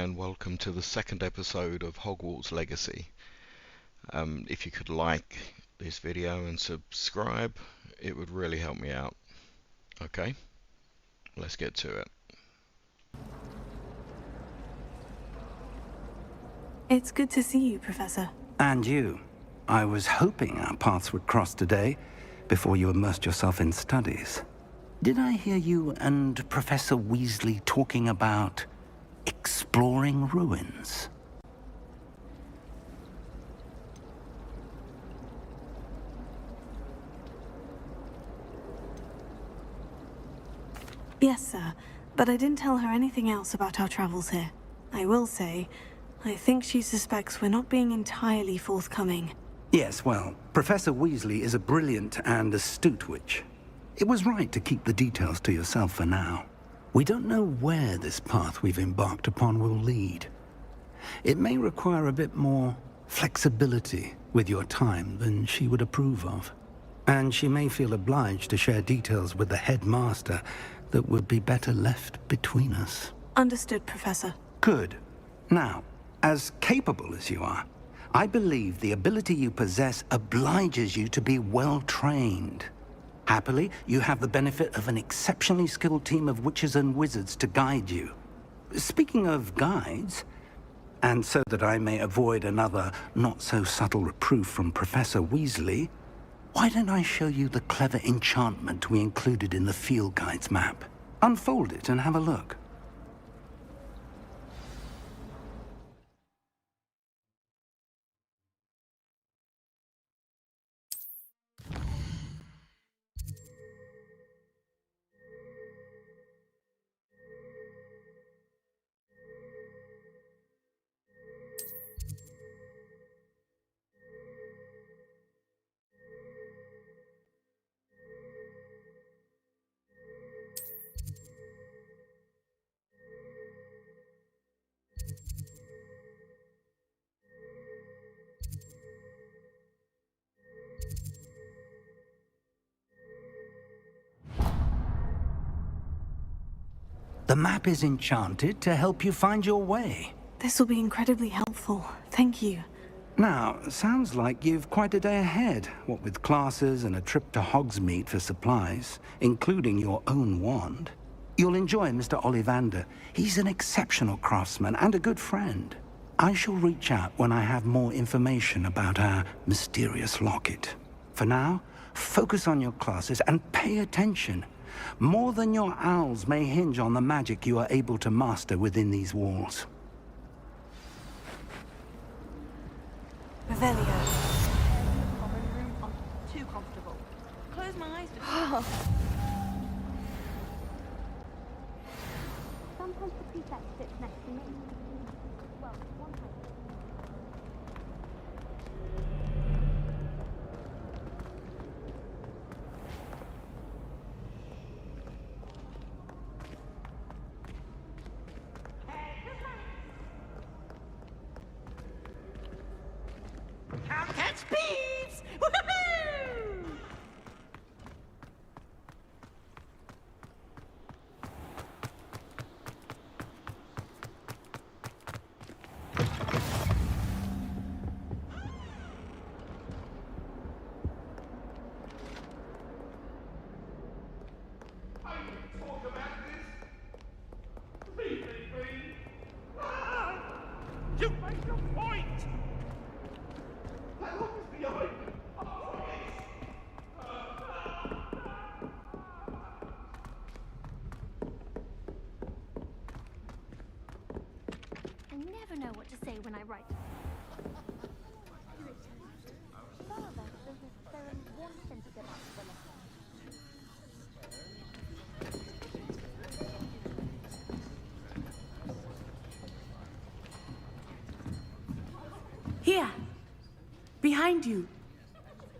and welcome to the second episode of Hogwarts Legacy. If you could like this video and subscribe, it would really help me out. Okay, let's get to it. It's good to see you, Professor. And you. I was hoping our paths would cross today, before you immersed yourself in studies. Did I hear you and Professor Weasley talking about exploring ruins? Yes, sir, but I didn't tell her anything else about our travels here. I will say, I think she suspects we're not being entirely forthcoming. Yes, well, Professor Weasley is a brilliant and astute witch. It was right to keep the details to yourself for now. We don't know where this path we've embarked upon will lead. It may require a bit more flexibility with your time than she would approve of. And she may feel obliged to share details with the headmaster that would be better left between us. Understood, Professor. Good. Now, as capable as you are, I believe the ability you possess obliges you to be well-trained. Happily, you have the benefit of an exceptionally skilled team of witches and wizards to guide you. Speaking of guides, and so that I may avoid another not-so-subtle reproof from Professor Weasley, why don't I show you the clever enchantment we included in the field guide's map? Unfold it and have a look. The map is enchanted to help you find your way. This will be incredibly helpful. Thank you. Now, sounds like you've quite a day ahead, what with classes and a trip to Hogsmeade for supplies, including your own wand. You'll enjoy Mr. Ollivander. He's an exceptional craftsman and a good friend. I shall reach out when I have more information about our mysterious locket. For now, focus on your classes and pay attention. More than your owls may hinge on the magic you are able to master within these walls. Revelio. Common room, I'm too comfortable. Close my eyes to Sometimes the prefect sits next to me. Well, one time. Can't catch thieves! Woohoo! You make your point! I never know what to say when I write. Father, there is one sentence about the letter. Here, behind you.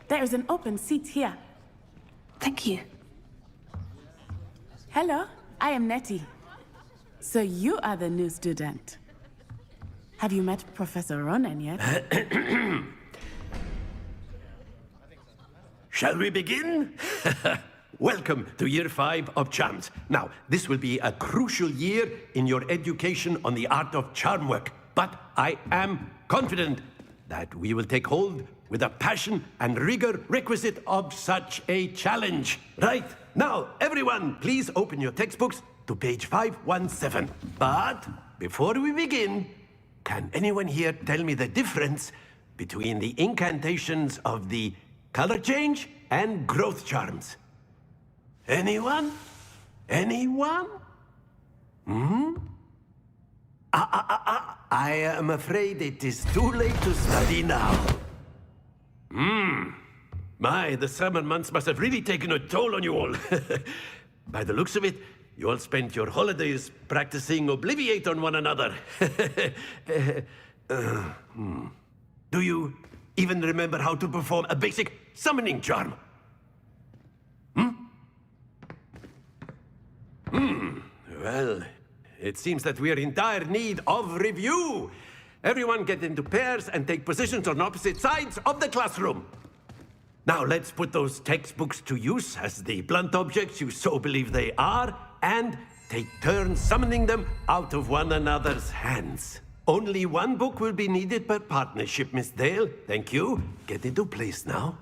There is an open seat here. Thank you. Hello, I am Nettie. So you are the new student. Have you met Professor Ronan yet? Shall we begin? welcome to year 5 of charms. Now, this will be a crucial year in your education on the art of charm work. But I am confident that we will take hold with the passion and rigor requisite of such a challenge. Right, now, everyone, please open your textbooks to page 517. But before we begin, can anyone here tell me the difference between the incantations of the color change and growth charms? Anyone? Anyone? I am afraid it is too late to study now. My, the summer months must have really taken a toll on you all. By the looks of it, you all spent your holidays practicing Obliviate on one another. Do you even remember how to perform a basic summoning charm? Well, it seems that we are in dire need of review. Everyone get into pairs and take positions on opposite sides of the classroom. Now let's put those textbooks to use as the blunt objects you so believe they are, and take turns summoning them out of one another's hands. Only one book will be needed per partnership, Miss Dale. Thank you. Get into place now.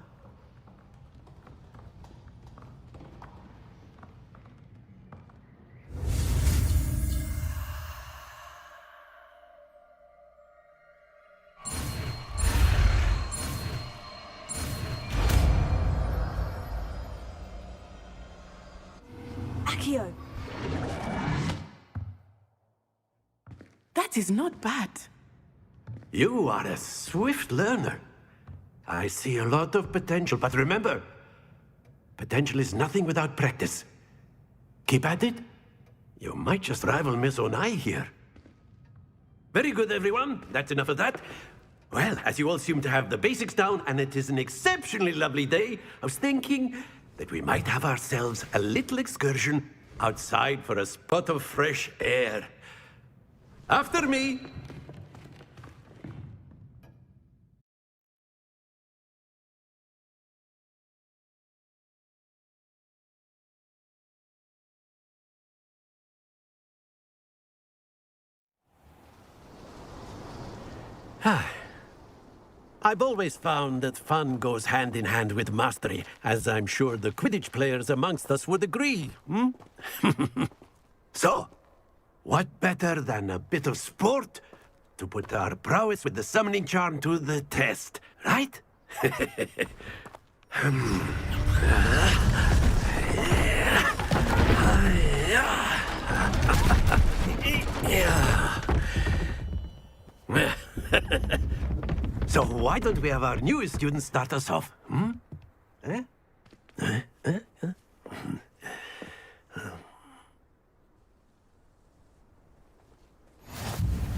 Accio! That is not bad. You are a swift learner. I see a lot of potential, but remember, potential is nothing without practice. Keep at it. You might just rival Miss Onai here. Very good, everyone. That's enough of that. Well, as you all seem to have the basics down, and it is an exceptionally lovely day, I was thinking that we might have ourselves a little excursion outside for a spot of fresh air. After me. I've always found that fun goes hand in hand with mastery, as I'm sure the Quidditch players amongst us would agree. So, what better than a bit of sport to put our prowess with the summoning charm to the test, right? So why don't we have our newest student start us off?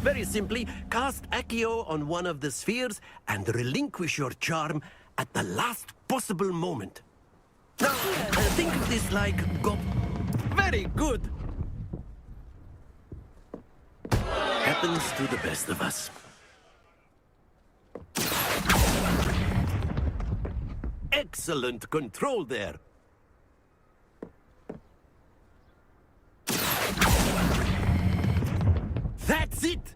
Very simply, cast Accio on one of the spheres and relinquish your charm at the last possible moment. Now, think of this like go... Very good! Happens to the best of us. Excellent control there. That's it!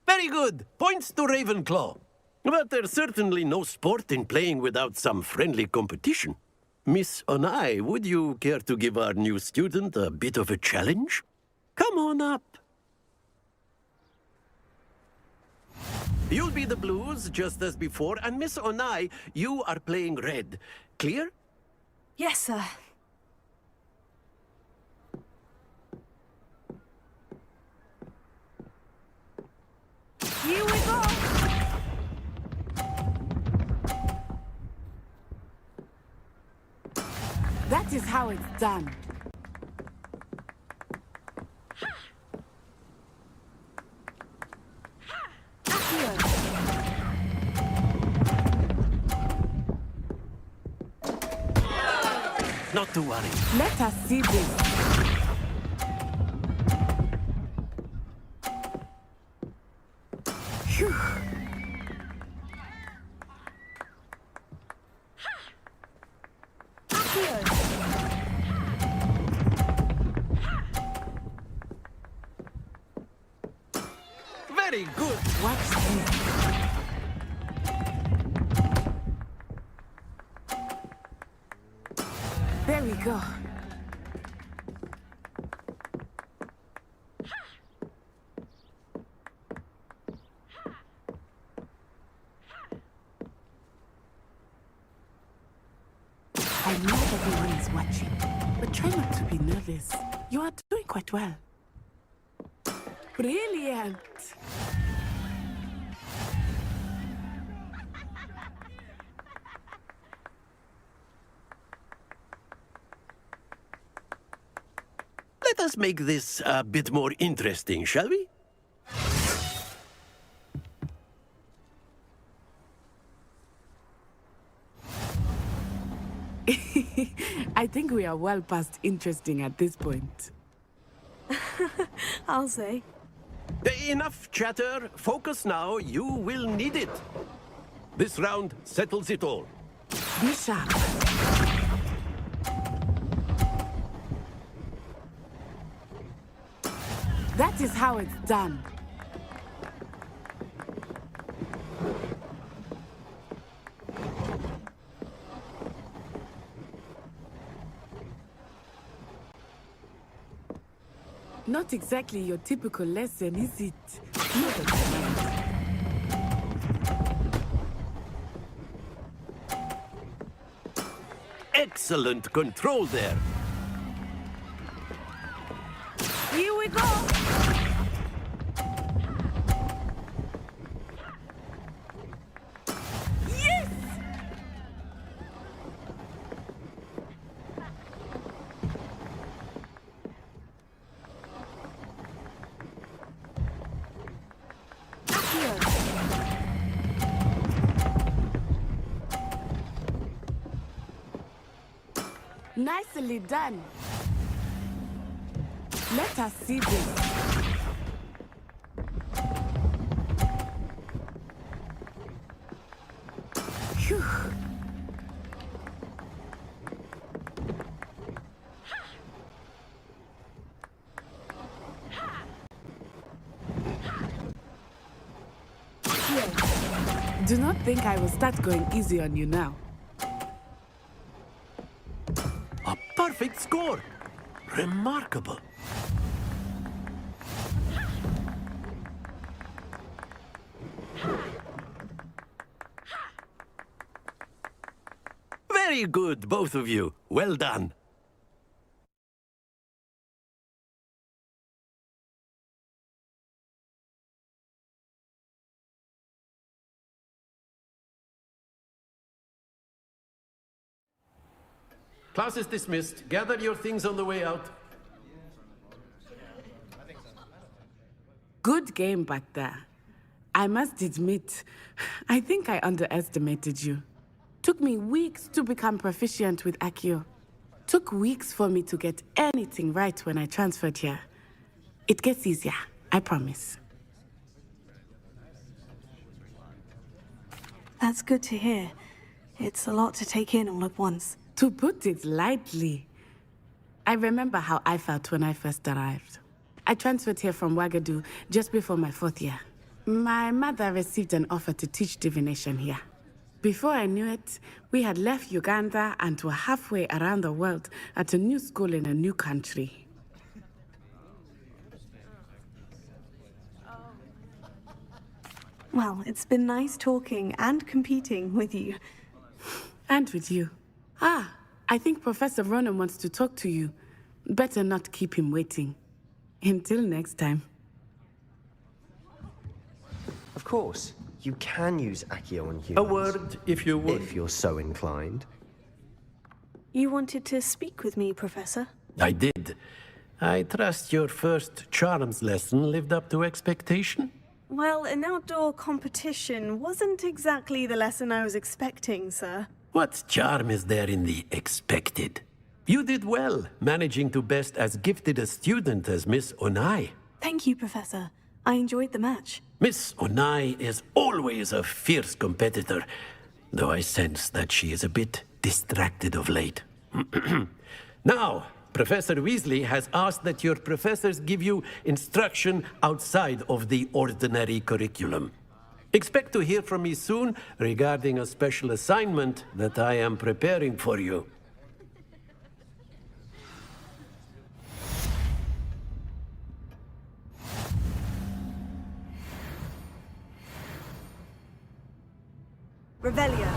Very good. Points to Ravenclaw. But there's certainly no sport in playing without some friendly competition. Miss Onai, would you care to give our new student a bit of a challenge? Come on up. You'll be the blues, just as before, and Miss Onai, you are playing red. Clear? Yes, sir. Here we go! That is how it's done. Not to worry. Let us see this. Phew. Very good. Watch this. There we go. I know everyone is watching, but try not to be nervous. You are doing quite well. Brilliant! Let us make this a bit more interesting, shall we? I think we are well past interesting at this point. I'll say. Enough chatter. Focus now. You will need it. This round settles it all. Be sharp. That is how it's done. Not exactly your typical lesson, is it? Not at all. Excellent control there. Here we go! Yes! Nicely done. Let us see this. Phew. Here. Do not think I will start going easy on you now. A perfect score. Remarkable. Very good, both of you. Well done. Class is dismissed. Gather your things on the way out. Good game back there. I must admit, I think I underestimated you. Took me weeks to become proficient with Accio. Took weeks for me to get anything right when I transferred here. It gets easier, I promise. That's good to hear. It's a lot to take in all at once. To put it lightly, I remember how I felt when I first arrived. I transferred here from Ouagadougou just before my 4th year. My mother received an offer to teach divination here. Before I knew it, we had left Uganda and were halfway around the world at a new school in a new country. Well, it's been nice talking and competing with you. And with you. Ah, I think Professor Ronan wants to talk to you. Better not keep him waiting. Until next time. Of course, you can use Accio on humans. A word, if you would. If you're so inclined. You wanted to speak with me, Professor? I did. I trust your first charms lesson lived up to expectation? Well, an outdoor competition wasn't exactly the lesson I was expecting, sir. What charm is there in the expected? You did well, managing to best as gifted a student as Miss Onai. Thank you, Professor. I enjoyed the match. Miss Onai is always a fierce competitor, though I sense that she is a bit distracted of late. Now, Professor Weasley has asked that your professors give you instruction outside of the ordinary curriculum. Expect to hear from me soon regarding a special assignment that I am preparing for you. Revelio.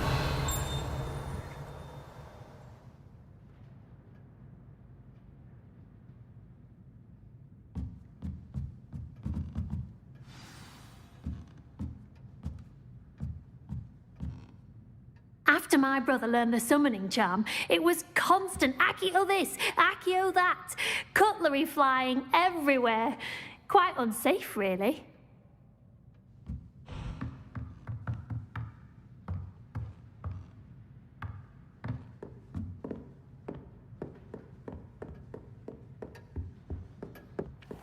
After my brother learned the summoning charm, it was constant Accio this, Accio that, cutlery flying everywhere. Quite unsafe, really.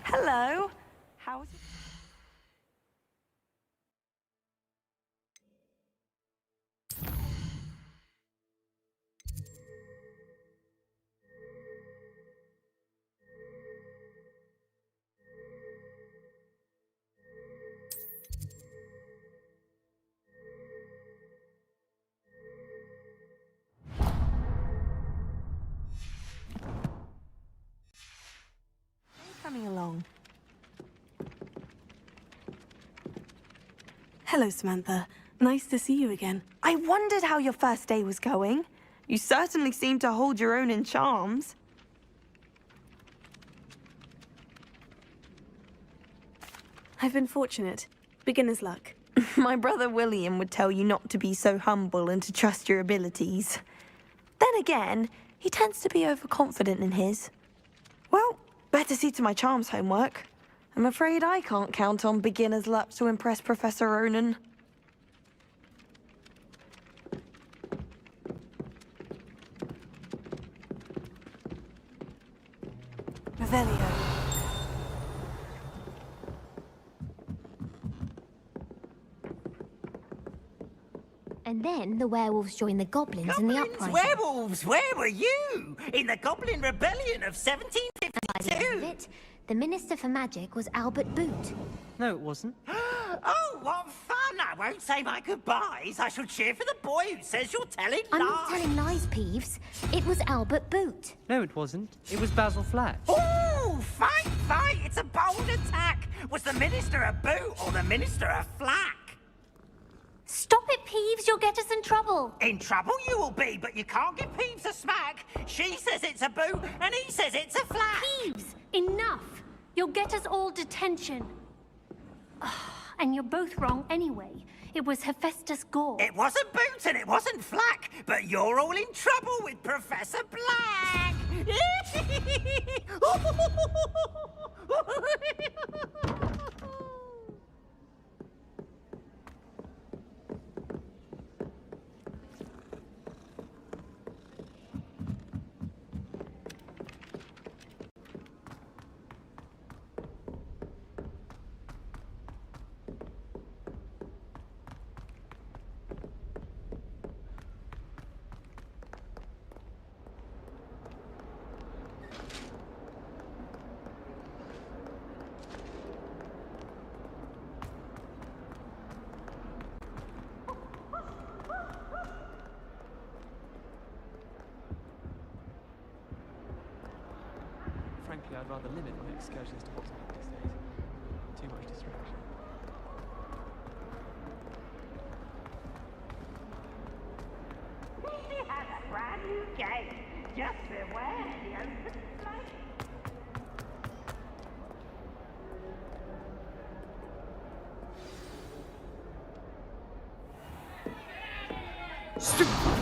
Hello. How's it? Coming along. Hello, Samantha. Nice to see you again. I wondered how your first day was going. You certainly seem to hold your own in charms. I've been fortunate. Beginner's luck. My brother William would tell you not to be so humble and to trust your abilities. Then again, he tends to be overconfident in his. Well, better see to my charms homework. I'm afraid I can't count on beginner's luck to impress Professor Ronan. Revelio. And then the werewolves joined the goblins in the uprising. Werewolves, where were you? In the Goblin Rebellion of By the end of 1752? it, the Minister for Magic was Albert Boot. No, it wasn't. Oh, what fun! I won't say my goodbyes. I shall cheer for the boy who says you're telling I'm lies. not telling lies, Peeves. It was Albert Boot. No, it wasn't. It was Basil Flash. Oh, fight, fight! It's a bold attack. Was the Minister a boot or the Minister a flack? Stop it, Peeves, you'll get us in trouble. In trouble you will be, but you can't give Peeves a smack. She says it's a boot, and he says it's a flack. Peeves, enough. You'll get us all detention. And you're both wrong anyway. It was Hephaestus Gore. It wasn't boot and it wasn't flack, but you're all in trouble with Professor Black. Frankly, I'd rather limit my excursions to Hogsmeade these days. Too much distraction. He has a brand new gate. Just beware the open flame. Stupefy!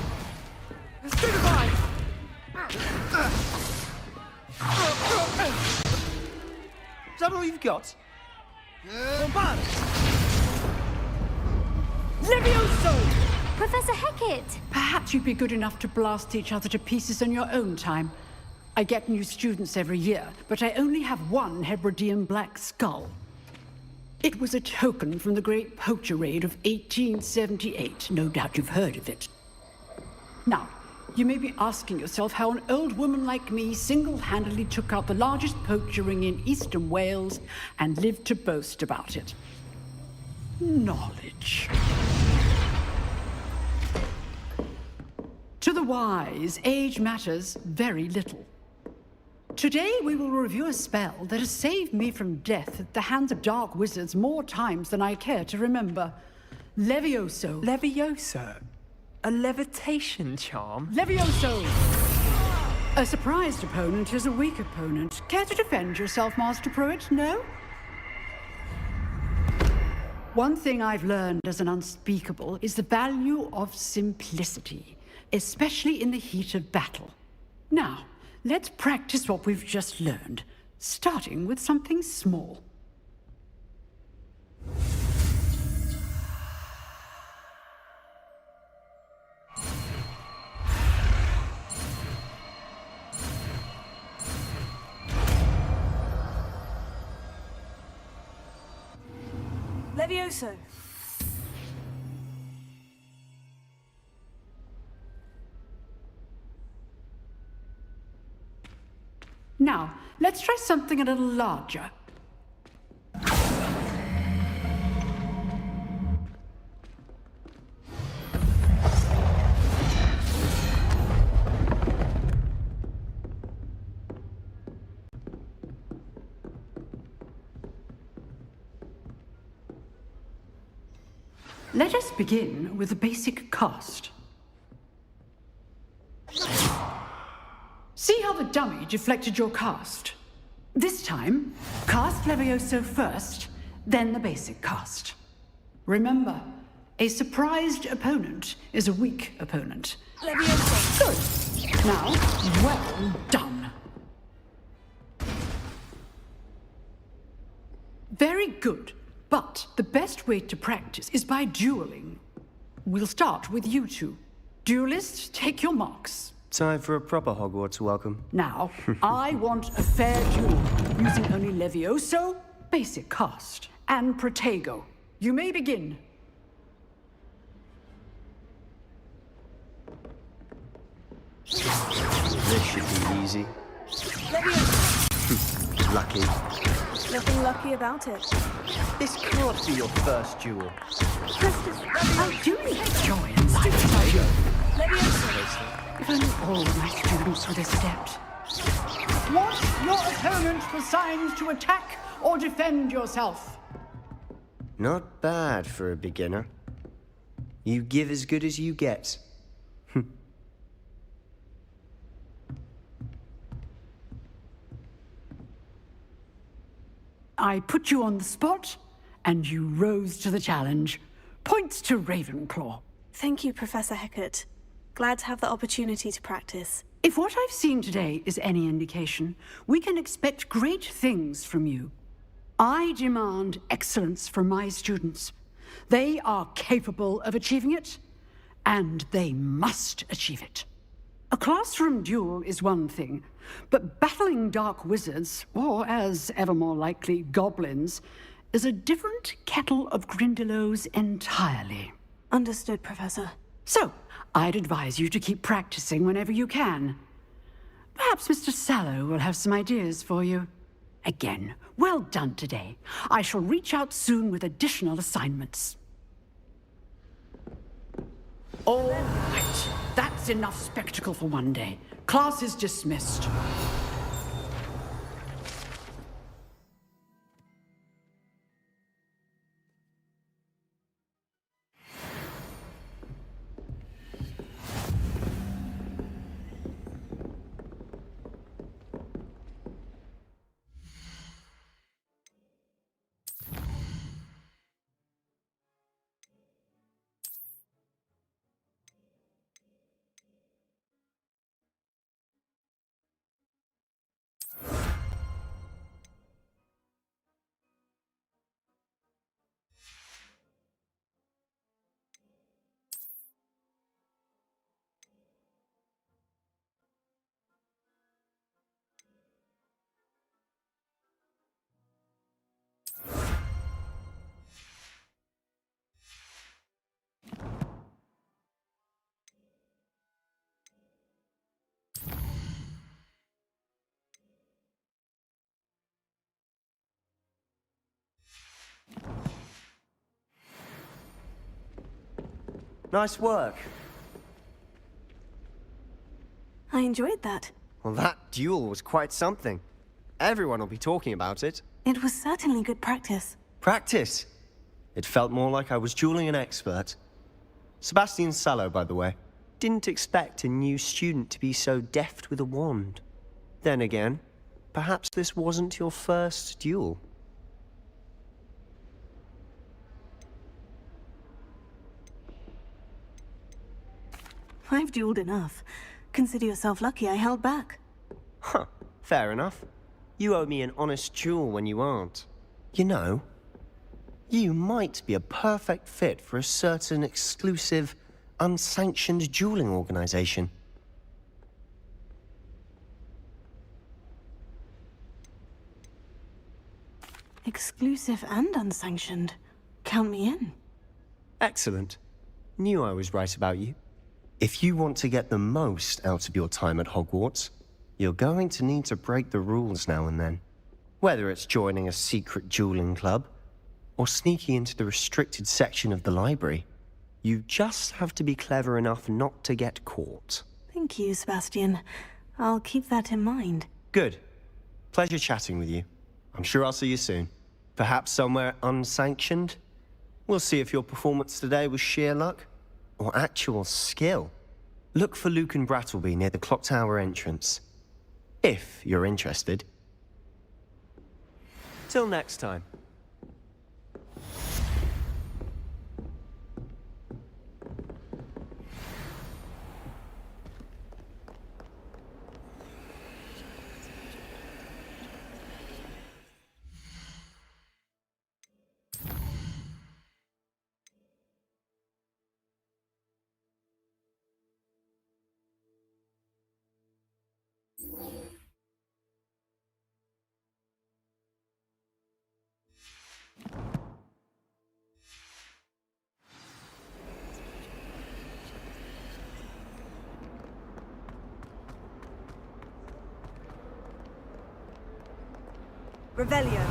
Is that all you've got? Bombard! Levioso! Professor Hecat! Perhaps you'd be good enough to blast each other to pieces on your own time. I get new students every year, but I only have one Hebridean black skull. It was a token from the Great Poacher Raid of 1878. No doubt you've heard of it. Now, You may be asking yourself how an old woman like me single-handedly took out the largest poacher ring in eastern Wales and lived to boast about it. Knowledge. To the wise, age matters very little. Today we will review a spell that has saved me from death at the hands of dark wizards more times than I care to remember. Levioso. Levioso? A levitation charm? Levioso! A surprised opponent is a weak opponent. Care to defend yourself, Master Pruitt? No? One thing I've learned as an unspeakable is the value of simplicity, especially in the heat of battle. Now, let's practice what we've just learned, starting with something small. Levioso. Now, let's try something a little larger. Let us begin with the basic cast. See how the dummy deflected your cast? This time, cast Levioso first, then the basic cast. Remember, a surprised opponent is a weak opponent. Levioso. Good. Now, well done. Very good. But the best way to practice is by dueling. We'll start with you two. Duelists, take your marks. Time for a proper Hogwarts welcome. Now, I want a fair duel, using only Levioso, basic cast, and Protego. You may begin. This should be easy. Levioso. Lucky. Nothing lucky about it. This can't be your first duel. I do enjoy and like pleasure. Levioso. If only all my students were this adept. Want your opponent for signs to attack or defend yourself? Not bad for a beginner. You give as good as you get. I put you on the spot, and you rose to the challenge. Points to Ravenclaw. Thank you, Professor Hecat. Glad to have the opportunity to practice. If what I've seen today is any indication, we can expect great things from you. I demand excellence from my students. They are capable of achieving it, and they must achieve it. A classroom duel is one thing, but battling dark wizards, or as ever more likely, goblins, is a different kettle of Grindylows entirely. Understood, Professor. So, I'd advise you to keep practicing whenever you can. Perhaps Mr. Sallow will have some ideas for you. Again, well done today. I shall reach out soon with additional assignments. All right. That's enough spectacle for one day. Class is dismissed. Nice work. I enjoyed that. Well, that duel was quite something. Everyone will be talking about it. It was certainly good practice. Practice? It felt more like I was dueling an expert. Sebastian Sallow, by the way. Didn't expect a new student to be so deft with a wand. Then again, perhaps this wasn't your first duel. I've dueled enough. Consider yourself lucky I held back. Huh, fair enough. You owe me an honest duel when you aren't. You know, you might be a perfect fit for a certain exclusive, unsanctioned dueling organization. Exclusive and unsanctioned. Count me in. Excellent. Knew I was right about you. If you want to get the most out of your time at Hogwarts, you're going to need to break the rules now and then. Whether it's joining a secret dueling club, or sneaking into the restricted section of the library, you just have to be clever enough not to get caught. Thank you, Sebastian. I'll keep that in mind. Good. Pleasure chatting with you. I'm sure I'll see you soon. Perhaps somewhere unsanctioned? We'll see if your performance today was sheer luck or actual skill. Look for Luke and Brattleby near the clock tower entrance. If you're interested. Till next time. Revelio.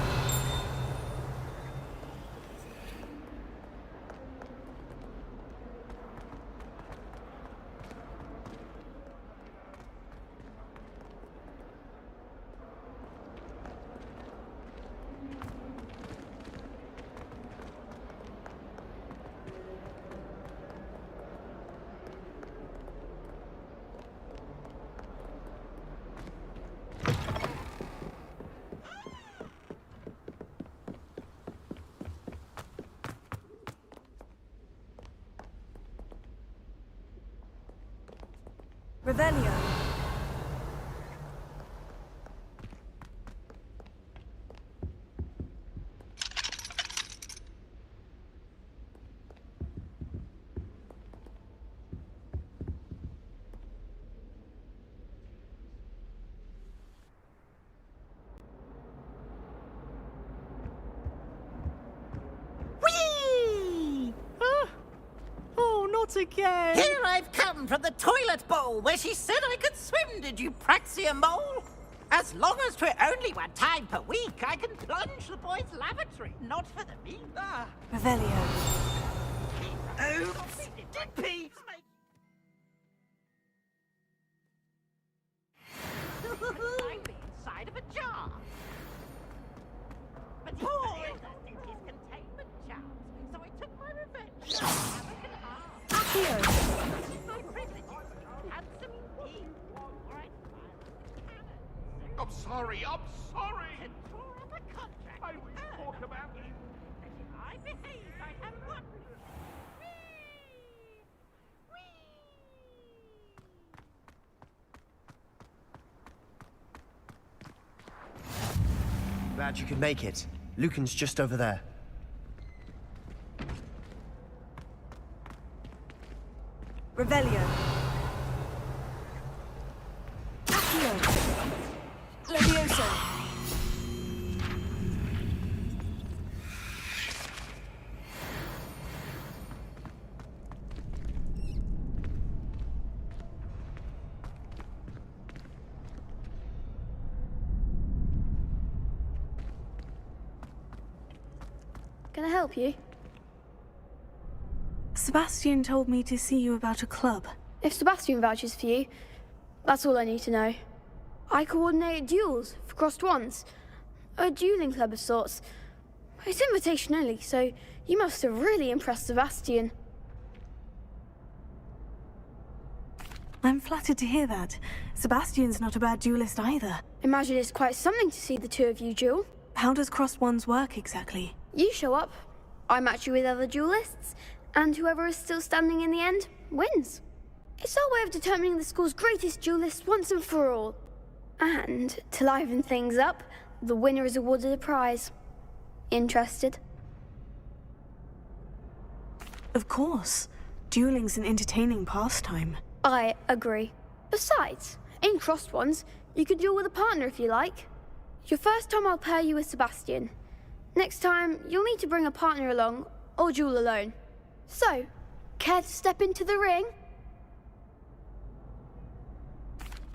Revelio. Whee! Oh, not again! Here I've come from the toilet bowl where she said I could swim, did you praxia mole? As long as 'twere only one time per week, I can plunge the boys' lavatory, not for the meat. Revelio. Oh, did Pete make... I'd be inside of a jar. But he failed us in his containment charms, so I took my revenge. My privilege is handsome indeed. I'm sorry. And tore up a contract. I will talk about it. And if I behave, I have one. Glad you could make it. Lucan's just over there. Revelio. Accio. Levioso. Can I help you? Sebastian told me to see you about a club. If Sebastian vouches for you, that's all I need to know. I coordinate duels for crossed wands. A dueling club of sorts. It's invitation only, so you must have really impressed Sebastian. I'm flattered to hear that. Sebastian's not a bad duelist either. Imagine it's quite something to see the two of you duel. How does crossed wands work exactly? You show up, I match you with other duelists, and whoever is still standing in the end wins. It's our way of determining the school's greatest duelist once and for all. And to liven things up, the winner is awarded a prize. Interested? Of course. Dueling's an entertaining pastime. I agree. Besides, in crossed ones, you can duel with a partner if you like. Your first time I'll pair you with Sebastian. Next time, you'll need to bring a partner along, or duel alone. So, care to step into the ring?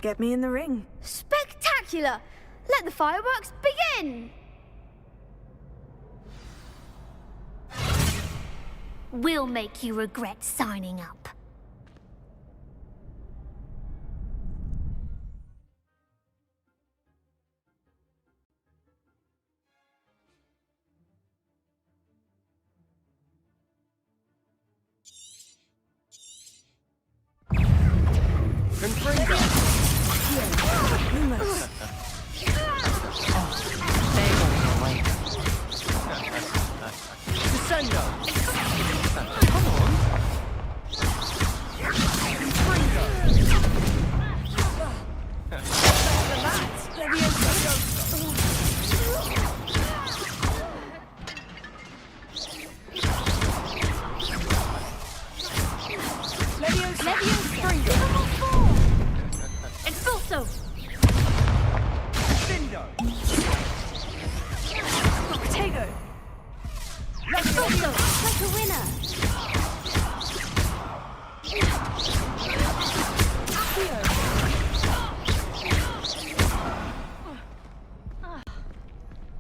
Get me in the ring. Spectacular! Let the fireworks begin! We'll make you regret signing up.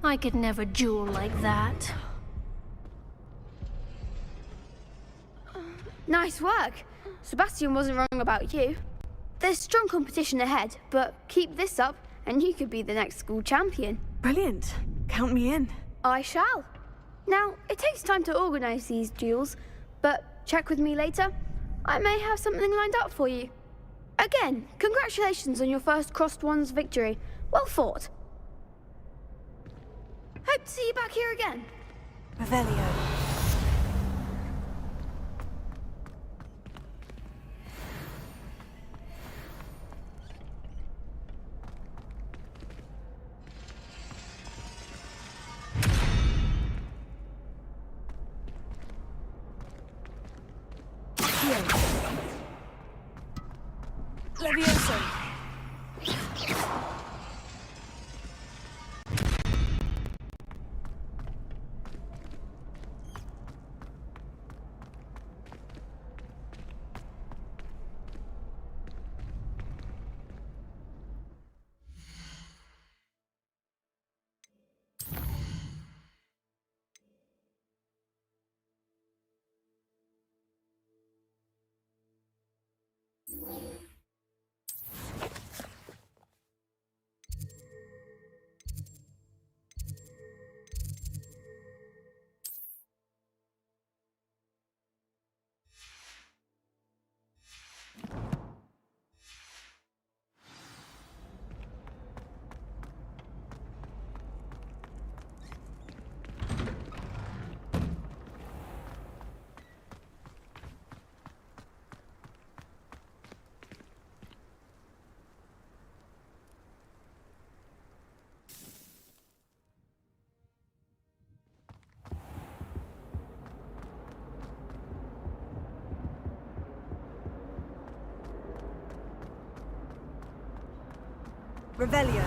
I could never duel like that. Nice work. Sebastian wasn't wrong about you. There's strong competition ahead, but keep this up and you could be the next school champion. Brilliant. Count me in. I shall. Now, it takes time to organise these duels, but check with me later. I may have something lined up for you. Again, congratulations on your first crossed wands victory. Well fought. Hope to see you back here again. Revelio. Levioso. Revelio.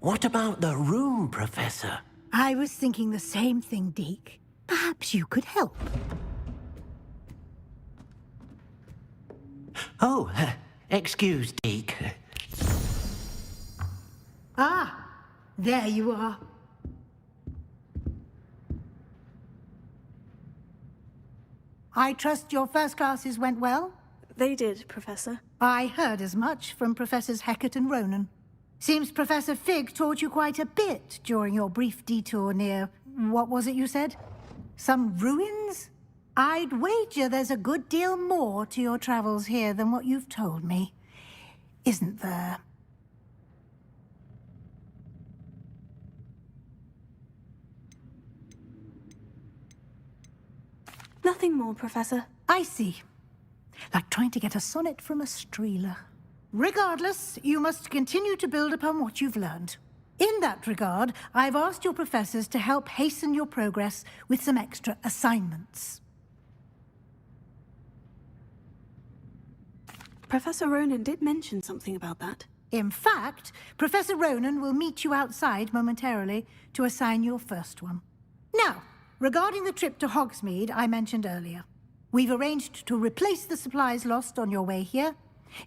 What about the room, Professor? I was thinking the same thing, Deke. Perhaps you could help. Oh, excuse, Deke. Ah, there you are. I trust your first classes went well? They did, Professor. I heard as much from Professors Hecat and Ronan. Seems Professor Fig taught you quite a bit during your brief detour near... what was it you said? Some ruins? I'd wager there's a good deal more to your travels here than what you've told me. Isn't there? Nothing more, Professor. I see. Like trying to get a sonnet from a streeler. Regardless, you must continue to build upon what you've learned. In that regard, I've asked your professors to help hasten your progress with some extra assignments. Professor Ronan did mention something about that. In fact, Professor Ronan will meet you outside momentarily to assign your first one. Now, regarding the trip to Hogsmeade I mentioned earlier, we've arranged to replace the supplies lost on your way here,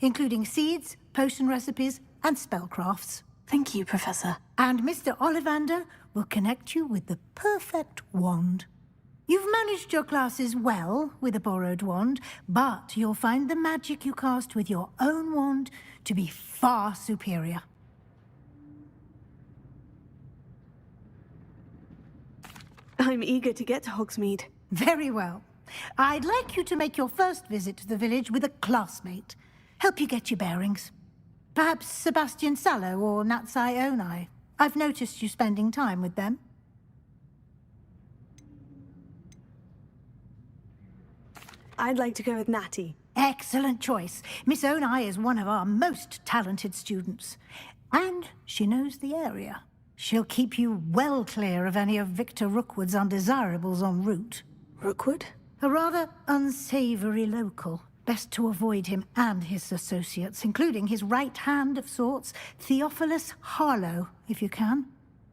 including seeds, potion recipes, and spellcrafts. Thank you, Professor. And Mr. Ollivander will connect you with the perfect wand. You've managed your classes well with a borrowed wand, but you'll find the magic you cast with your own wand to be far superior. I'm eager to get to Hogsmeade. Very well. I'd like you to make your first visit to the village with a classmate. Help you get your bearings. Perhaps Sebastian Sallow or Natsai Onai. I've noticed you spending time with them. I'd like to go with Natty. Excellent choice. Miss Onai is one of our most talented students. And she knows the area. She'll keep you well clear of any of Victor Rookwood's undesirables en route. Rookwood? A rather unsavory local. Best to avoid him and his associates, including his right hand of sorts, Theophilus Harlow, if you can.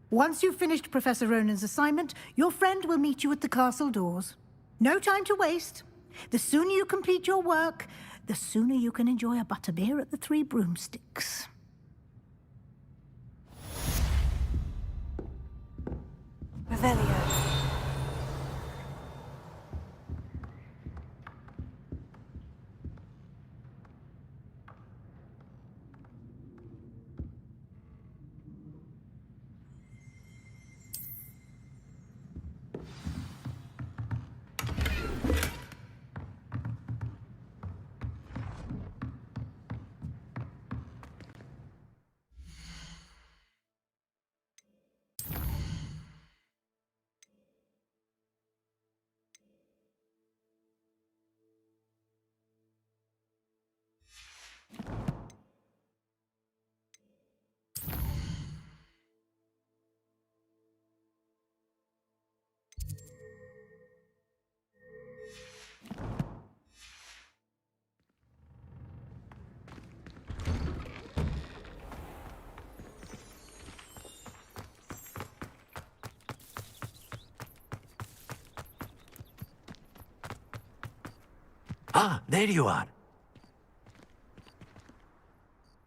Once you've finished Professor Ronan's assignment, your friend will meet you at the castle doors. No time to waste. The sooner you complete your work, the sooner you can enjoy a butterbeer at the Three Broomsticks. Revelio. Ah, there you are.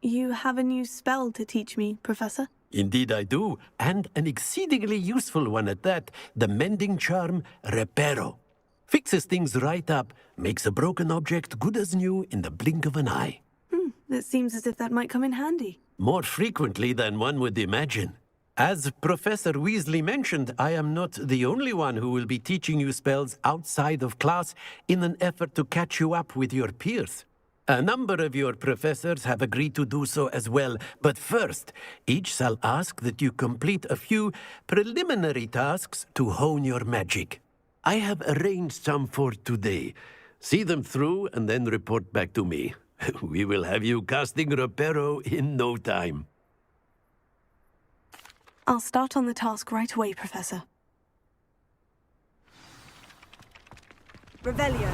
You have a new spell to teach me, Professor? Indeed I do, and an exceedingly useful one at that, the mending charm Reparo. Fixes things right up, makes a broken object good as new in the blink of an eye. It seems as if that might come in handy. More frequently than one would imagine. As Professor Weasley mentioned, I am not the only one who will be teaching you spells outside of class in an effort to catch you up with your peers. A number of your professors have agreed to do so as well, but first, each shall ask that you complete a few preliminary tasks to hone your magic. I have arranged some for today. See them through and then report back to me. We will have you casting Reparo in no time. I'll start on the task right away, Professor. Revelio.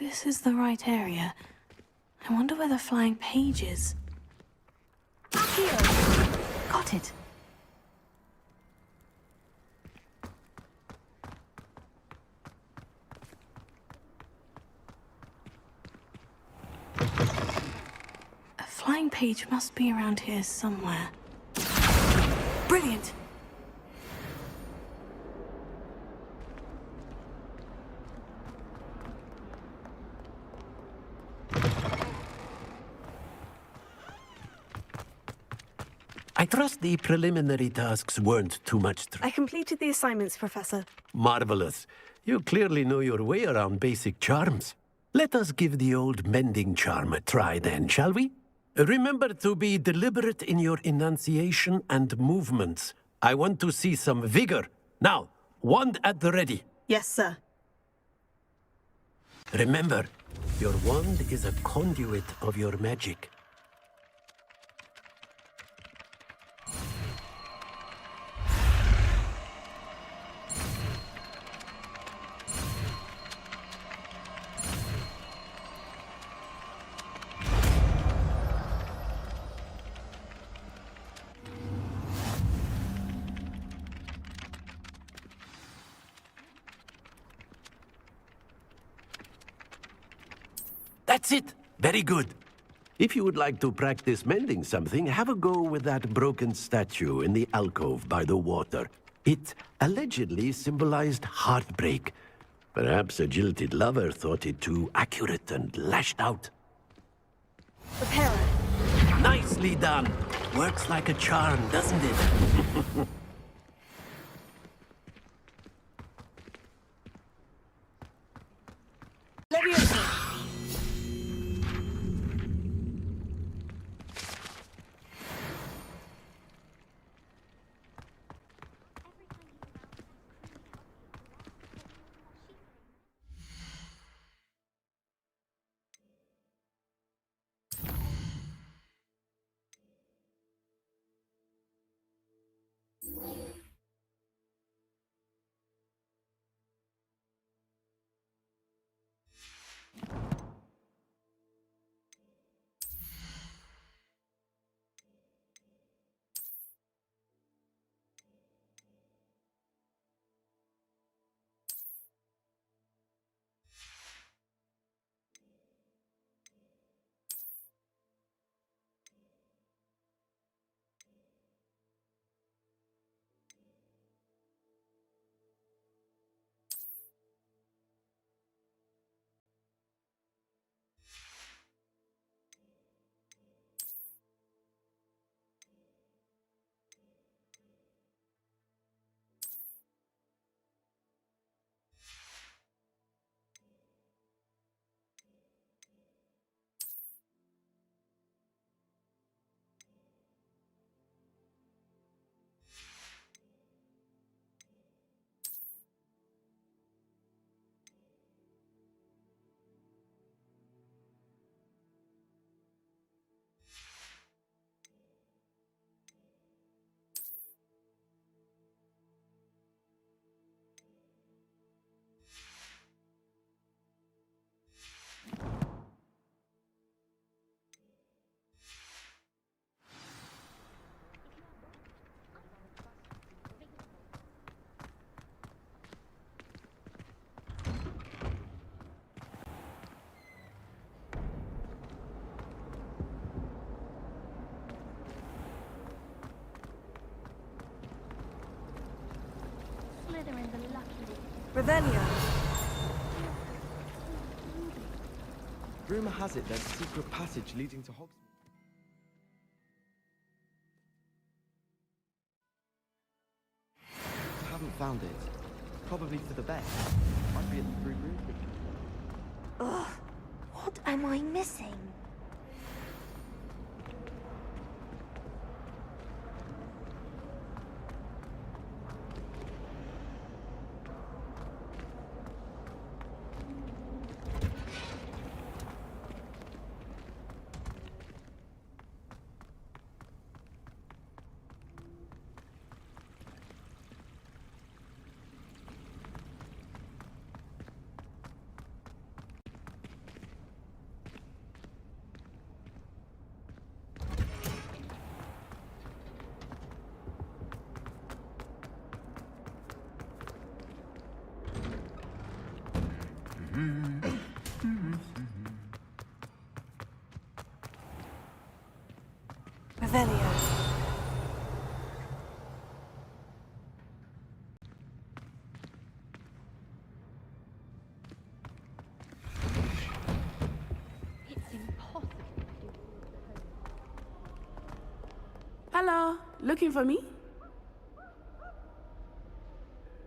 this is the right area. I wonder where the flying page is. Here! Got it. A flying page must be around here somewhere. Brilliant! I trust the preliminary tasks weren't too much I completed the assignments, Professor. Marvelous. You clearly know your way around basic charms. Let us give the old mending charm a try then, shall we? Remember to be deliberate in your enunciation and movements. I want to see some vigor. Now, wand at the ready. Yes, sir. Remember, your wand is a conduit of your magic. That's it. Very good. If you would like to practice mending something, have a go with that broken statue in the alcove by the water. It allegedly symbolized heartbreak. Perhaps a jilted lover thought it too accurate and lashed out. Repairer. Nicely done. Works like a charm, doesn't it? Revelio. Rumor has it there's a secret passage leading to Hogwarts. I haven't found it. Probably for the best. Might be at the Brew Room. Ugh, what am I missing? Revelio. Hello, looking for me?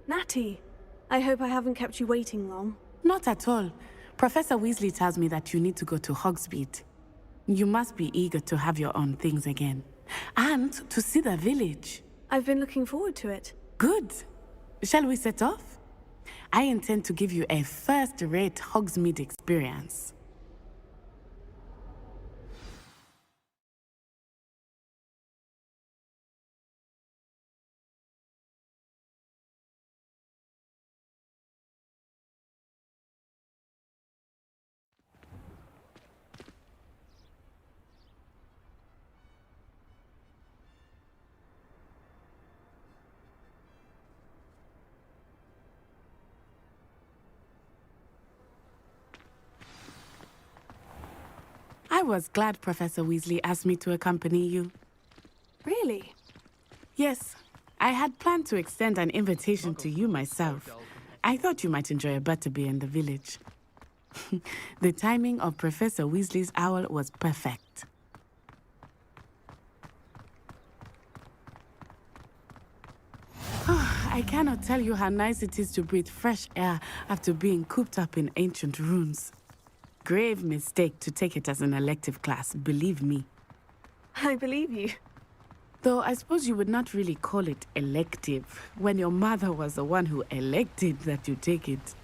Natty, I hope I haven't kept you waiting long. Not at all. Professor Weasley tells me that you need to go to Hogsmeade. You must be eager to have your own things again. And to see the village. I've been looking forward to it. Good. Shall we set off? I intend to give you a first-rate Hogsmeade experience. I was glad Professor Weasley asked me to accompany you. Really? Yes. I had planned to extend an invitation to you myself. I thought you might enjoy a butterbeer in the village. The timing of Professor Weasley's owl was perfect. I cannot tell you how nice it is to breathe fresh air after being cooped up in ancient ruins. Grave mistake to take it as an elective class, believe me. I believe you. Though I suppose you would not really call it elective when your mother was the one who elected that you take it.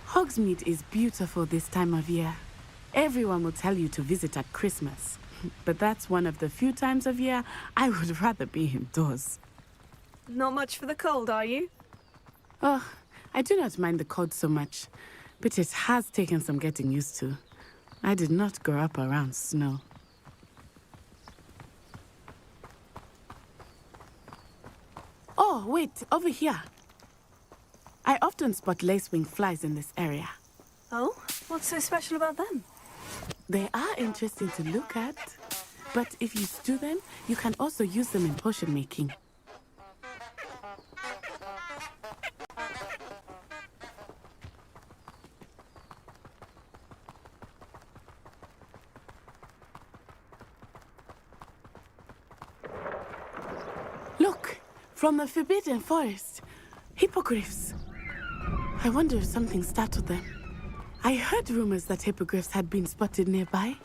Hogsmeade is beautiful this time of year. Everyone will tell you to visit at Christmas. But that's one of the few times of year I would rather be indoors. Not much for the cold, are you? Oh, I do not mind the cold so much, but it has taken some getting used to. I did not grow up around snow. Oh, wait, over here. I often spot lacewing flies in this area. Oh? What's so special about them? They are interesting to look at, but if you stew them, you can also use them in potion making. Look, from the Forbidden Forest, hippogriffs. I wonder if something startled them. I heard rumors that hippogriffs had been spotted nearby.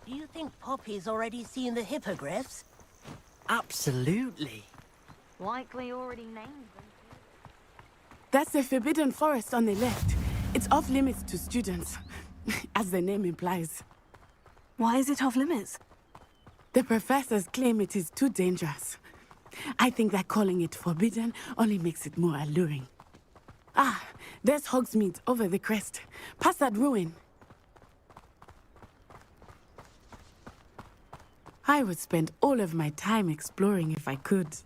Do you think Poppy's already seen the hippogriffs? Absolutely. Likely already named them. That's the Forbidden Forest on the left. It's off limits to students, as the name implies. Why is it off limits? The professors claim it is too dangerous. I think that calling it forbidden only makes it more alluring. Ah, there's Hogsmeade over the crest. Past that ruin. I would spend all of my time exploring if I could.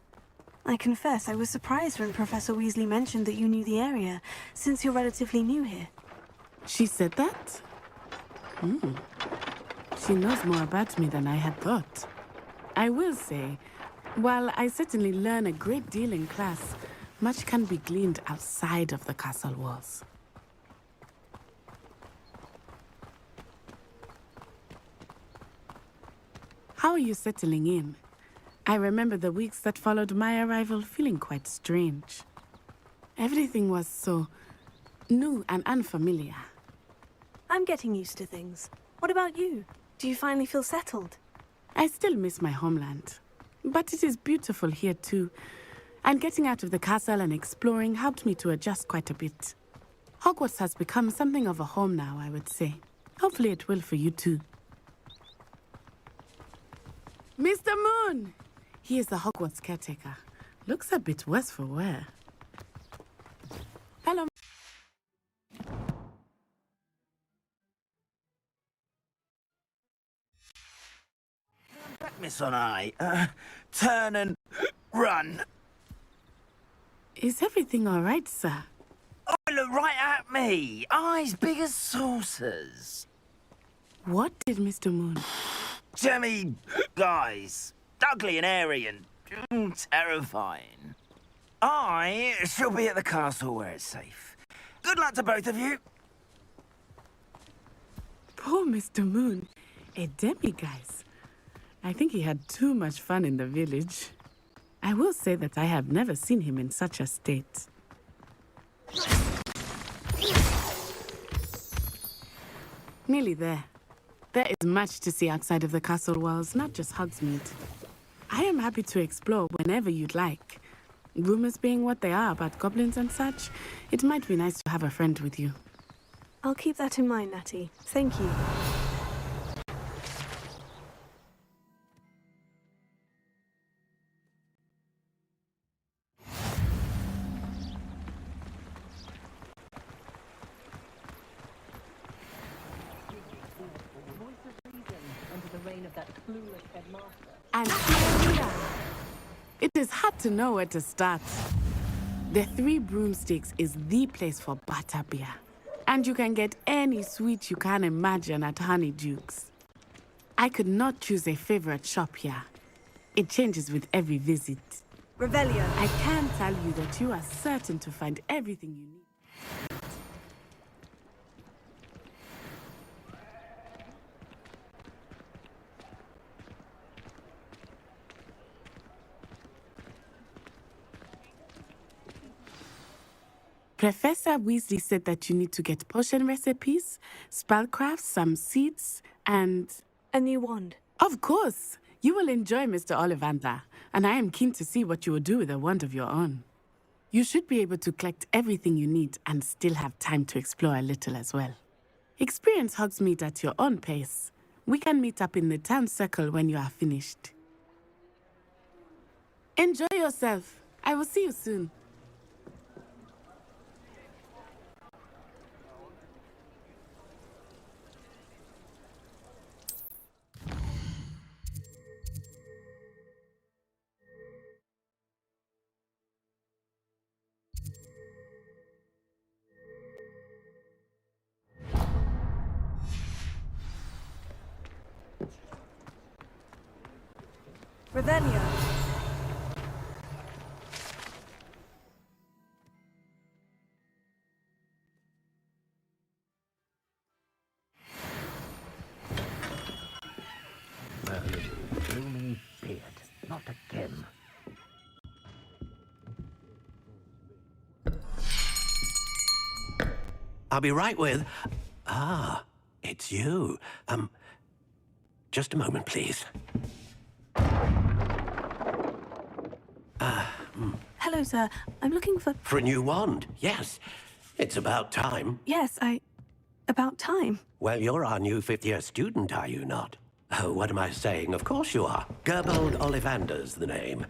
I confess I was surprised when Professor Weasley mentioned that you knew the area, since you're relatively new here. She said that? She knows more about me than I had thought. I will say, while I certainly learn a great deal in class, much can be gleaned outside of the castle walls. How are you settling in? I remember the weeks that followed my arrival feeling quite strange. Everything was so new and unfamiliar. I'm getting used to things. What about you? Do you finally feel settled? I still miss my homeland. But it is beautiful here too. And getting out of the castle and exploring helped me to adjust quite a bit. Hogwarts has become something of a home now, I would say. Hopefully it will for you too. Mr. Moon! He is the Hogwarts caretaker. Looks a bit worse for wear. Hello. Miss on eye. Turn and run. Is everything all right, sir? I'll right at me. Eyes big as saucers. What did Mr. Moon? Jemmy guys. Ugly and airy and terrifying. I shall be at the castle where it's safe. Good luck to both of you. Poor Mr. Moon. A demiguise. I think he had too much fun in the village. I will say that I have never seen him in such a state. Nearly there. There is much to see outside of the castle walls, not just Hogsmeade. I am happy to explore whenever you'd like. Rumors being what they are about goblins and such, it might be nice to have a friend with you. I'll keep that in mind, Natty. Thank you. And here we are. It is hard to know where to start. The Three Broomsticks is the place for butterbeer. And you can get any sweet you can imagine at Honeydukes. I could not choose a favorite shop here. It changes with every visit. Revelio. I can tell you that you are certain to find everything you need. Professor Weasley said that you need to get potion recipes, spellcrafts, some seeds, and... a new wand. Of course! You will enjoy Mr. Ollivander, and I am keen to see what you will do with a wand of your own. You should be able to collect everything you need and still have time to explore a little as well. Experience Hogsmeade at your own pace. We can meet up in the town circle when you are finished. Enjoy yourself. I will see you soon. Revelio. Blooming beard, not again. I'll be right with... Ah, it's you. Just a moment, please. Hello, sir. I'm looking for... For a new wand, yes. It's about time. Yes, about time. Well, you're our new fifth-year student, are you not? Oh, what am I saying? Of course you are. Gerbold Ollivander's the name.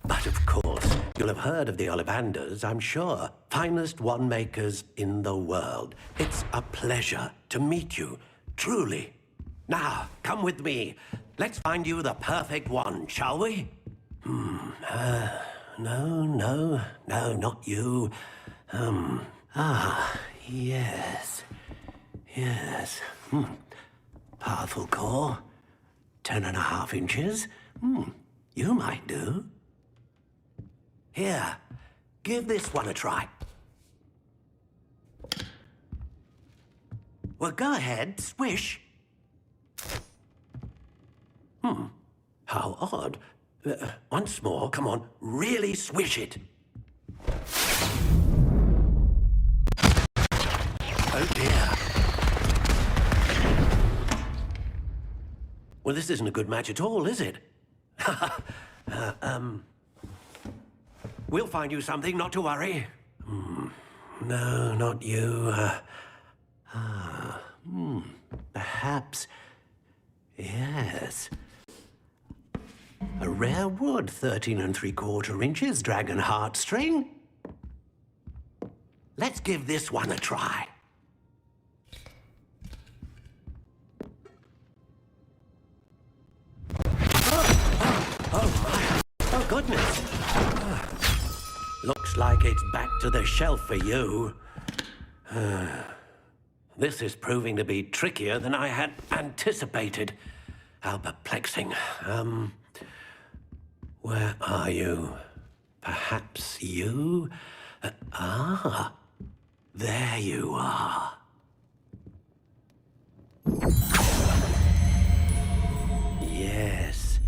But of course, you'll have heard of the Ollivanders, I'm sure. Finest wand makers in the world. It's a pleasure to meet you, truly. Now, come with me. Let's find you the perfect wand, shall we? No, not you. Yes. Powerful core. 10.5 inches. You might do. Here, give this one a try. Well, go ahead, swish. How odd. Once more, come on, really swish it. Oh dear. Well, this isn't a good match at all, is it? We'll find you something, not to worry. No, not you. Perhaps. Yes. A rare wood, 13 3/4 inches, dragon heartstring. Let's give this one a try. Oh my. Oh, goodness. Looks like it's back to the shelf for you. This is proving to be trickier than I had anticipated. How perplexing. Where are you? Perhaps you? There you are. Yes,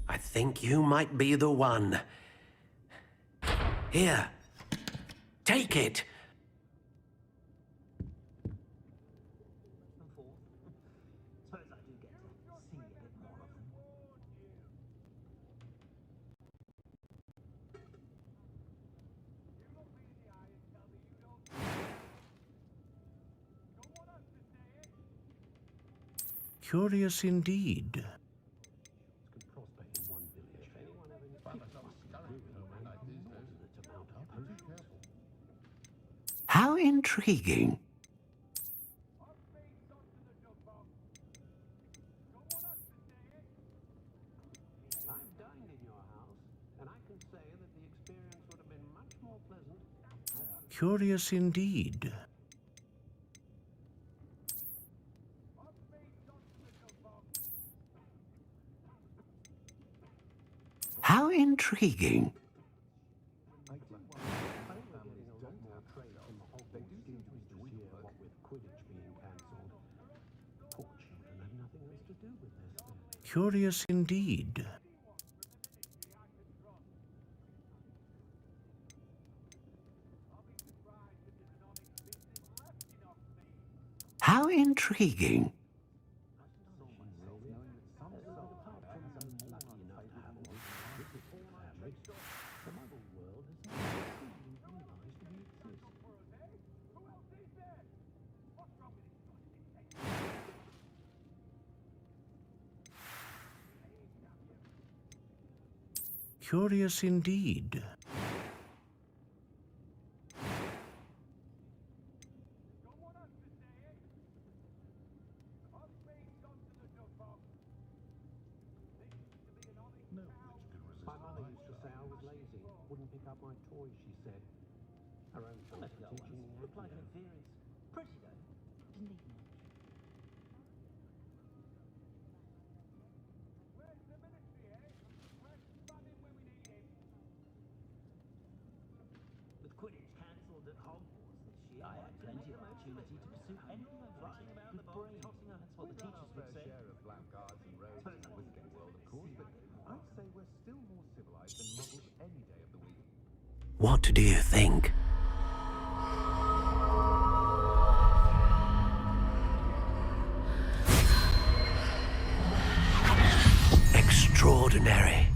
I think you might be the one. Here, take it. Curious indeed. How intriguing. Curious indeed. How intriguing. Curious indeed. How intriguing. Curious indeed. My mother used to say I was lazy, wouldn't pick up my toys, she said. Her own choice for teaching me how to Like an go. experience. Pretty though. Didn't need much. With Quidditch cancelled at Hogwarts this year, I had plenty of opportunity to pursue anything I wanted. With brains. That's what the teachers would say. Share of blackguards and rogues in the wizarding world, of course, but I'd say we're still more civilized than muggles any day of the week. What do you think? Extraordinary.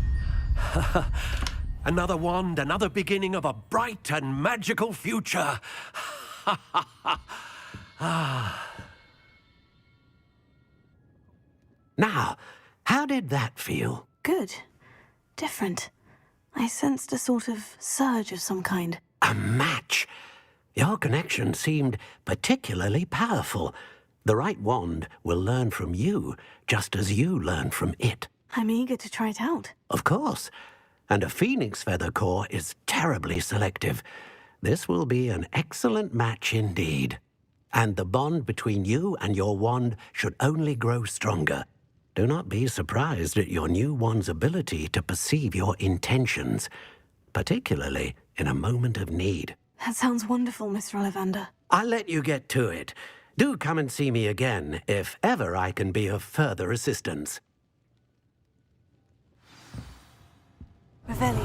Another wand, another beginning of a bright and magical future. Now, how did that feel? Good. Different. I sensed a sort of surge of some kind. A match. Your connection seemed particularly powerful. The right wand will learn from you, just as you learn from it. I'm eager to try it out. Of course. And a phoenix feather core is terribly selective. This will be an excellent match indeed. And the bond between you and your wand should only grow stronger. Do not be surprised at your new wand's ability to perceive your intentions, particularly in a moment of need. That sounds wonderful, Mr. Ollivander. I'll let you get to it. Do come and see me again if ever I can be of further assistance. Revelio.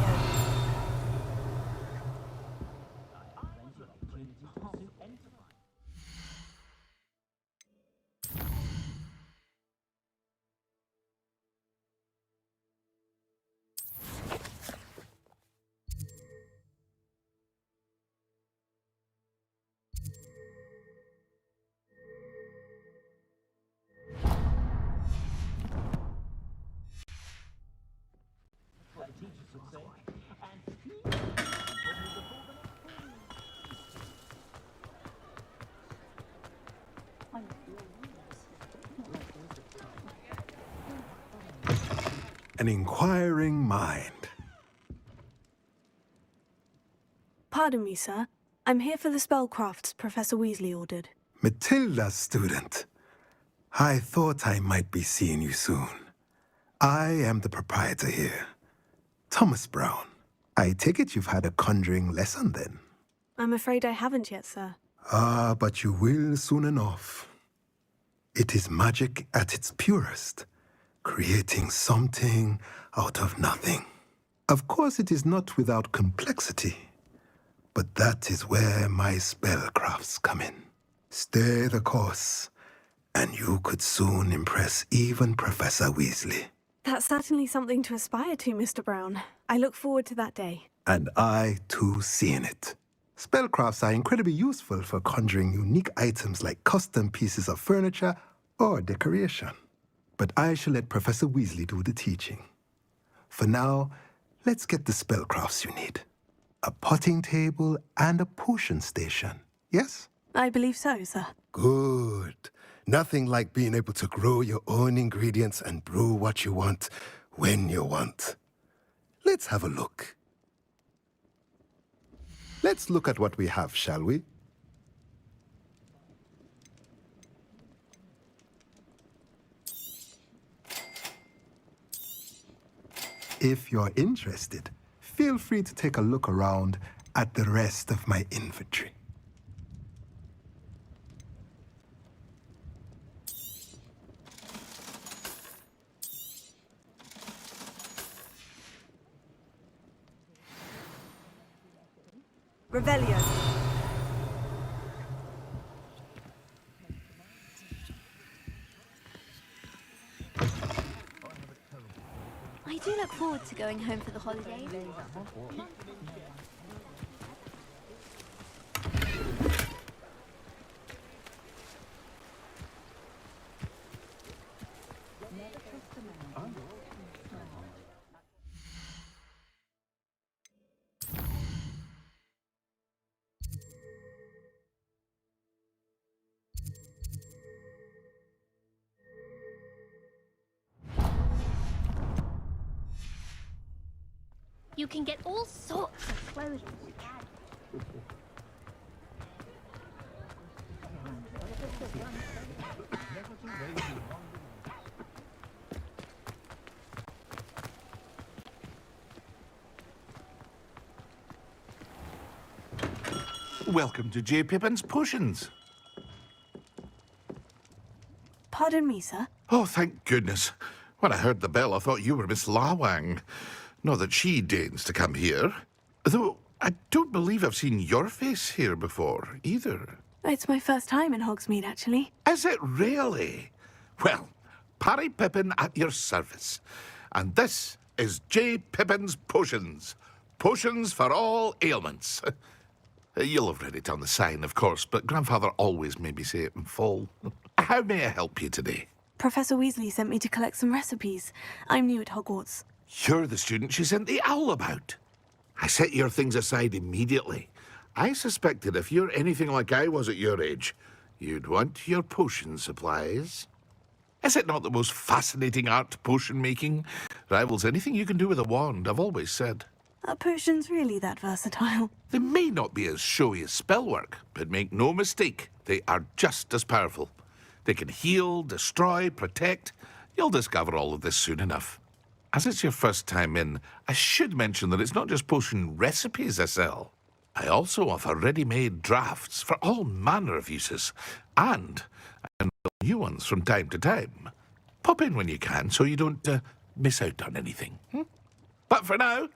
An inquiring mind. Pardon me, sir. I'm here for the spellcrafts Professor Weasley ordered. Matilda's student. I thought I might be seeing you soon. I am the proprietor here, Thomas Brown. I take it you've had a conjuring lesson then? I'm afraid I haven't yet, sir. Ah, but you will soon enough. It is magic at its purest, creating something out of nothing. Of course, it is not without complexity, but that is where my spellcrafts come in. Stay the course, and you could soon impress even Professor Weasley. That's certainly something to aspire to, Mr. Brown. I look forward to that day. And I, too, seeing it. Spellcrafts are incredibly useful for conjuring unique items like custom pieces of furniture or decoration. But I shall let Professor Weasley do the teaching. For now, let's get the spellcrafts you need. A potting table and a potion station, yes? I believe so, sir. Good. Nothing like being able to grow your own ingredients and brew what you want when you want. Let's have a look. Let's look at what we have, shall we? If you're interested, feel free to take a look around at the rest of my inventory. Revelio. I do look forward to going home for the holidays. You can get all sorts of clothing. Welcome to J. Pippin's Potions. Pardon me, sir. Oh, thank goodness. When I heard the bell, I thought you were Miss Lawang. Not that she deigns to come here. Though I don't believe I've seen your face here before, either. It's my first time in Hogsmeade, actually. Is it really? Well, Parry Pippin at your service. And this is J. Pippin's Potions. Potions for all ailments. You'll have read it on the sign, of course, but Grandfather always made me say it in full. How may I help you today? Professor Weasley sent me to collect some recipes. I'm new at Hogwarts. You're the student she sent the owl about. I set your things aside immediately. I suspected if you're anything like I was at your age, you'd want your potion supplies. Is it not the most fascinating art, potion making? Rivals anything you can do with a wand, I've always said. Are potions really that versatile? They may not be as showy as spellwork, but make no mistake, they are just as powerful. They can heal, destroy, protect. You'll discover all of this soon enough. As it's your first time in, I should mention that it's not just potion recipes I sell. I also offer ready-made drafts for all manner of uses, and I can build new ones from time to time. Pop in when you can so you don't miss out on anything. But for now,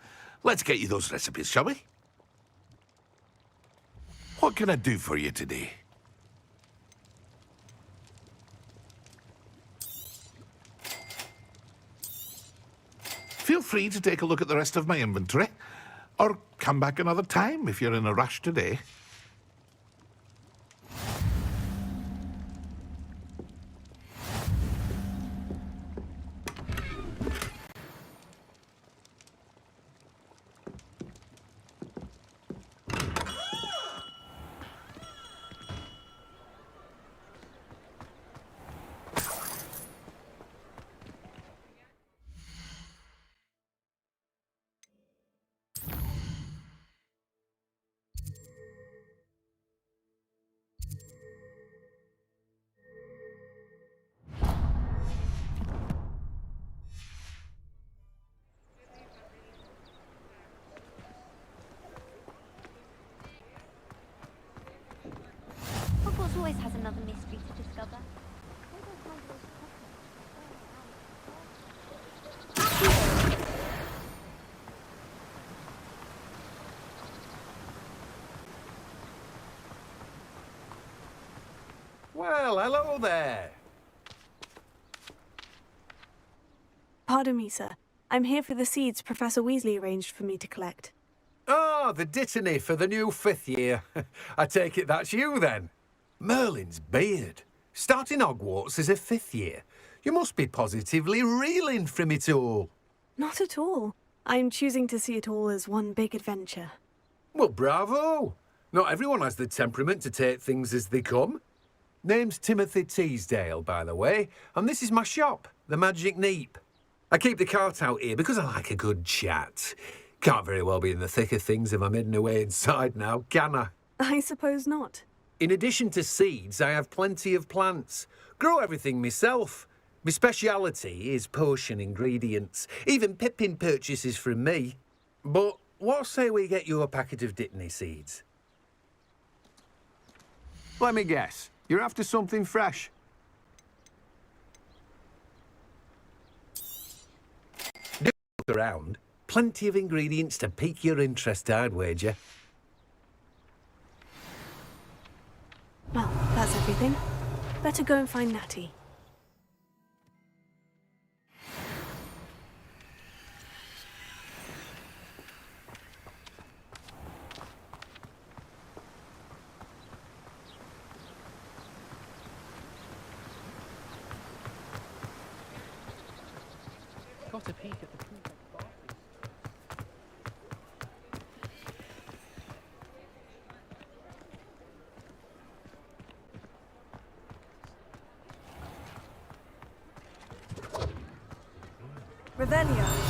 let's get you those recipes, shall we? What can I do for you today? Feel free to take a look at the rest of my inventory, or come back another time if you're in a rush today. has another mystery to discover. Well, hello there. Pardon me, sir. I'm here for the seeds Professor Weasley arranged for me to collect. Oh, the dittany for the new 5th year. I take it that's you, then. Merlin's beard. Starting Hogwarts as a 5th year. You must be positively reeling from it all. Not at all. I'm choosing to see it all as one big adventure. Well, bravo. Not everyone has the temperament to take things as they come. Name's Timothy Teasdale, by the way, and this is my shop, the Magic Neep. I keep the cart out here because I like a good chat. Can't very well be in the thick of things if I'm hidden away inside now, can I? I suppose not. In addition to seeds, I have plenty of plants. Grow everything myself. My speciality is potion ingredients. Even Pippin purchases from me. But what say we get you a packet of Dittany seeds? Let me guess. You're after something fresh. Do look around. Plenty of ingredients to pique your interest, I'd wager. Well, that's everything. Better go and find Natty. Got a peek at the prefect's bathroom. Revelio.